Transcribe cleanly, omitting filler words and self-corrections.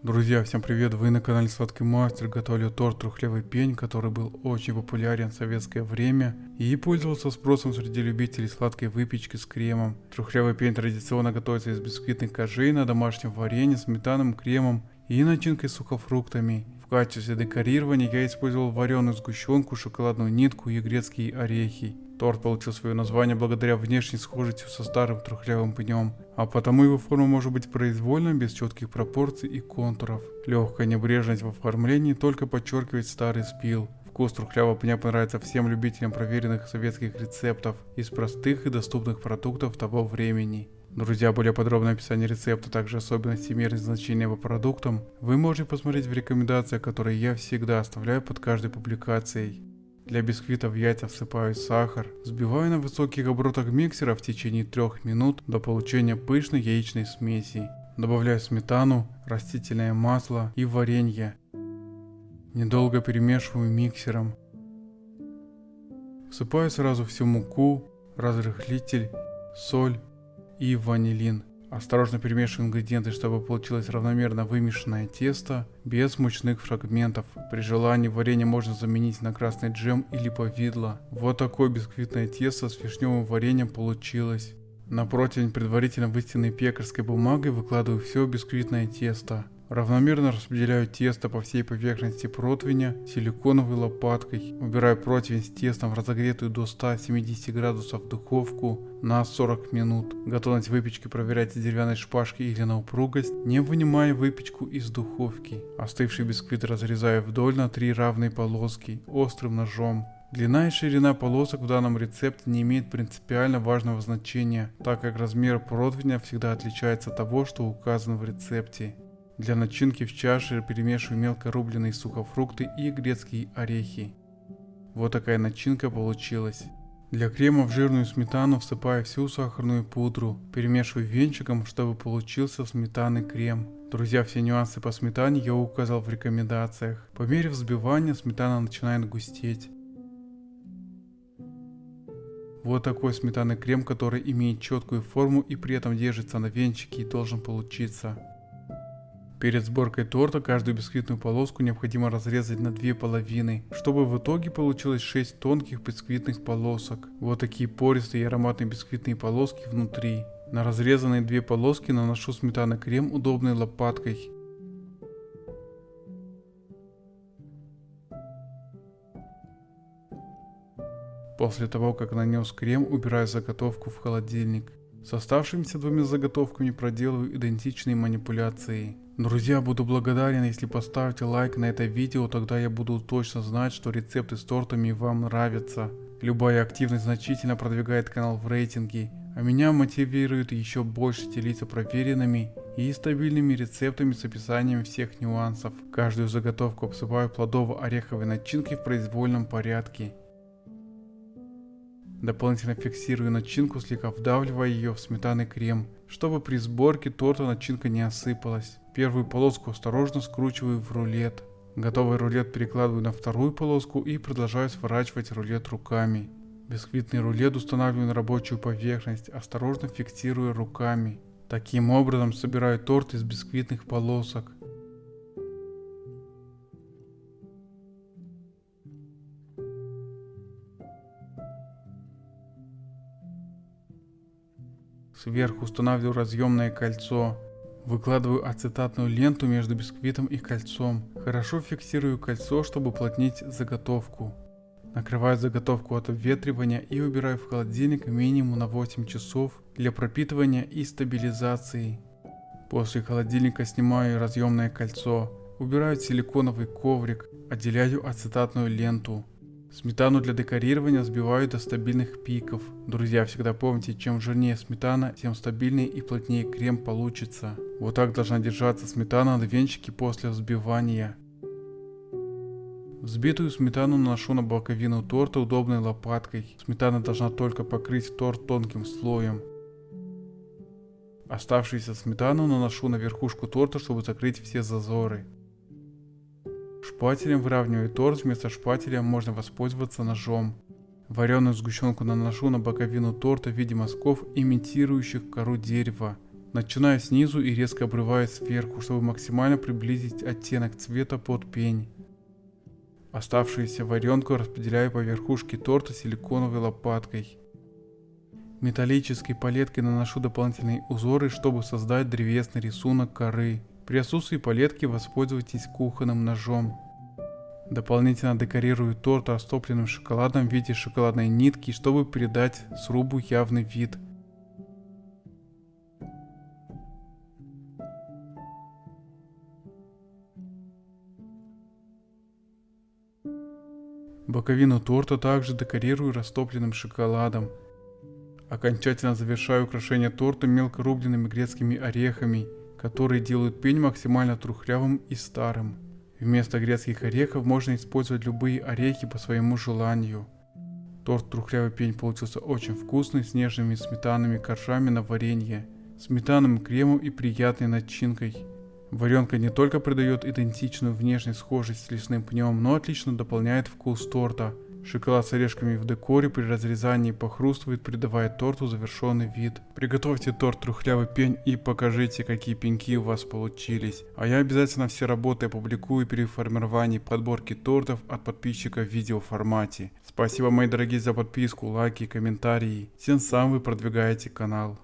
Друзья, всем привет! Вы на канале Сладкий Мастер. Готовлю торт «Трухлявый пень», который был очень популярен в советское время и пользовался спросом среди любителей сладкой выпечки с кремом. Трухлявый пень традиционно готовится из бисквитной коржи на домашнем варенье, сметанным кремом и начинкой с сухофруктами. В качестве декорирования я использовал вареную сгущенку, шоколадную нитку и грецкие орехи. Торт получил свое название благодаря внешней схожести со старым трухлявым пнем, а потому его форма может быть произвольной, без четких пропорций и контуров. Легкая небрежность в оформлении только подчеркивает старый спил. Вкус трухлявого пня понравится всем любителям проверенных советских рецептов из простых и доступных продуктов того времени. Друзья, более подробное описание рецепта, а также особенности и мерные значения по продуктам вы можете посмотреть в рекомендациях, которые я всегда оставляю под каждой публикацией. Для бисквитов в яйца всыпаю сахар, взбиваю на высоких оборотах миксера в течение 3 минут до получения пышной яичной смеси. Добавляю сметану, растительное масло и варенье. Недолго перемешиваю миксером. Всыпаю сразу всю муку, разрыхлитель, соль и ванилин. Осторожно перемешиваю ингредиенты, чтобы получилось равномерно вымешанное тесто, без мучных фрагментов. При желании варенье можно заменить на красный джем или повидло. Вот такое бисквитное тесто с вишневым вареньем получилось. На противень предварительно выстеленной пекарской бумагой выкладываю все бисквитное тесто. Равномерно распределяю тесто по всей поверхности противня силиконовой лопаткой. Убираю противень с тестом в разогретую до 170 градусов духовку на 40 минут. Готовность выпечки проверяйте с деревянной шпажки или на упругость, не вынимая выпечку из духовки. Остывший бисквит разрезаю вдоль на 3 равные полоски острым ножом. Длина и ширина полосок в данном рецепте не имеет принципиально важного значения, так как размер противня всегда отличается от того, что указано в рецепте. Для начинки в чаше перемешиваю мелко рубленые сухофрукты и грецкие орехи. Вот такая начинка получилась. Для крема в жирную сметану всыпаю всю сахарную пудру, перемешиваю венчиком, чтобы получился сметанный крем. Друзья, все нюансы по сметане я указал в рекомендациях. По мере взбивания сметана начинает густеть. Вот такой сметанный крем, который имеет четкую форму и при этом держится на венчике, и должен получиться. Перед сборкой торта каждую бисквитную полоску необходимо разрезать на 2 половины, чтобы в итоге получилось 6 тонких бисквитных полосок. Вот такие пористые и ароматные бисквитные полоски внутри. На разрезанные 2 полоски наношу сметанный крем удобной лопаткой. После того, как нанес крем, убираю заготовку в холодильник. С оставшимися 2 заготовками проделываю идентичные манипуляции. Друзья, буду благодарен, если поставите лайк на это видео, тогда я буду точно знать, что рецепты с тортами вам нравятся. Любая активность значительно продвигает канал в рейтинге, а меня мотивирует еще больше делиться проверенными и стабильными рецептами с описанием всех нюансов. Каждую заготовку обсыпаю плодово-ореховой начинкой в произвольном порядке. Дополнительно фиксирую начинку, слегка вдавливая ее в сметанный крем, чтобы при сборке торта начинка не осыпалась. Первую полоску осторожно скручиваю в рулет. Готовый рулет перекладываю на вторую полоску и продолжаю сворачивать рулет руками. Бисквитный рулет устанавливаю на рабочую поверхность, осторожно фиксируя руками. Таким образом собираю торт из бисквитных полосок. Сверху устанавливаю разъемное кольцо. Выкладываю ацетатную ленту между бисквитом и кольцом. Хорошо фиксирую кольцо, чтобы уплотнить заготовку. Накрываю заготовку от обветривания и убираю в холодильник минимум на 8 часов для пропитывания и стабилизации. После холодильника снимаю разъемное кольцо. Убираю силиконовый коврик, отделяю ацетатную ленту. Сметану для декорирования взбиваю до стабильных пиков. Друзья, всегда помните, чем жирнее сметана, тем стабильнее и плотнее крем получится. Вот так должна держаться сметана на венчике после взбивания. Взбитую сметану наношу на боковину торта удобной лопаткой. Сметана должна только покрыть торт тонким слоем. Оставшуюся сметану наношу на верхушку торта, чтобы закрыть все зазоры. Шпателем выравниваю торт, вместо шпателя можно воспользоваться ножом. Вареную сгущенку наношу на боковину торта в виде мазков, имитирующих кору дерева. начиная снизу и резко обрывая сверху, чтобы максимально приблизить оттенок цвета под пень. Оставшуюся варенку распределяю по верхушке торта силиконовой лопаткой. Металлической палеткой наношу дополнительные узоры, чтобы создать древесный рисунок коры. При отсутствии палетки воспользуйтесь кухонным ножом. Дополнительно декорирую торт растопленным шоколадом в виде шоколадной нитки, чтобы придать срубу явный вид. Боковину торта также декорирую растопленным шоколадом. Окончательно завершаю украшение торта мелко рубленными грецкими орехами, которые делают пень максимально трухлявым и старым. Вместо грецких орехов можно использовать любые орехи по своему желанию. Торт трухлявый пень получился очень вкусный, с нежными сметанными коржами на варенье, сметанным кремом и приятной начинкой. Варенка не только придает идентичную внешнюю схожесть с лесным пнем, но отлично дополняет вкус торта. Шоколад с орешками в декоре при разрезании похрустывает, придавая торту завершенный вид. Приготовьте торт трухлявый пень и покажите, какие пеньки у вас получились. А я обязательно все работы опубликую при формировании подборки тортов от подписчиков в видеоформате. Спасибо, мои дорогие, за подписку, лайки и комментарии. Тем самым вы продвигаете канал.